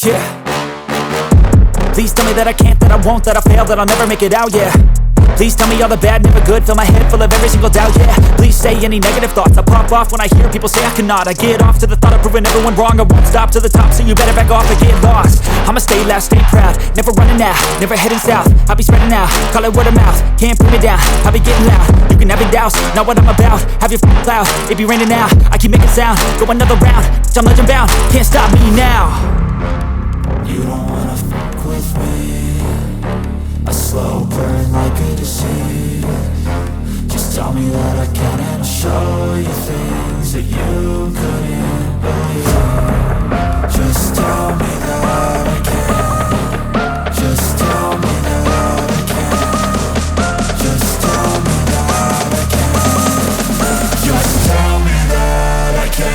Yeah. Please tell me that I can't, that I won't, that I fail, that I'll never make it out, yeah. Please tell me all the bad, never good, fill my head full of every single doubt, yeah. Please say any negative thoughts, I pop off when I hear people say I cannot. I get off to the thought of proving everyone wrong, I won't stop to the top, so you better back off and get lost. I'ma stay loud, stay proud, never running out, never heading south. I'll be spreading out, call it word of mouth, can't put me down, I'll be getting loud. You can have your doubts, not what I'm about, have your cloud, it be raining now, I keep making sound, go another round, I'm legend bound, can't stop me now. You don't wanna fuck with me, a slow burn like a disease. Just tell me that I can and I'll show you things that you couldn't believe. Just tell me that I can. Just tell me that I can. Just tell me that I can. Just tell me that I can.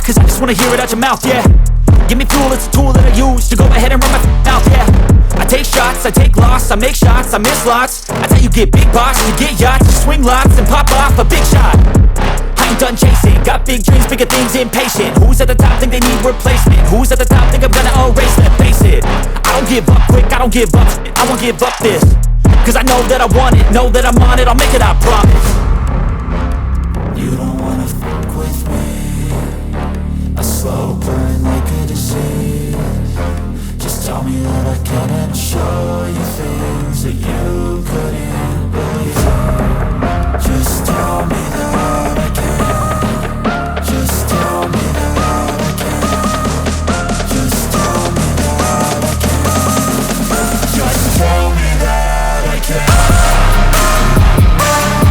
Cause I just wanna hear it out your mouth, yeah. Give me fuel, it's a tool that I use to go ahead and run my mouth, yeah. I take shots, I take loss, I make shots, I miss lots. That's how you get big box, you get yachts, you swing lots and pop off a big shot. I ain't done chasing, got big dreams, bigger things, impatient. Who's at the top think they need replacement? Who's at the top think I'm gonna erase them? Face it, I don't give up quick, I don't give up shit, I won't give up this. Cause I know that I want it, know that I'm on it, I'll make it, I promise. You don't wanna fuck with me, a slow burn like a disease. Just tell me that I can and I'll show you things that you couldn't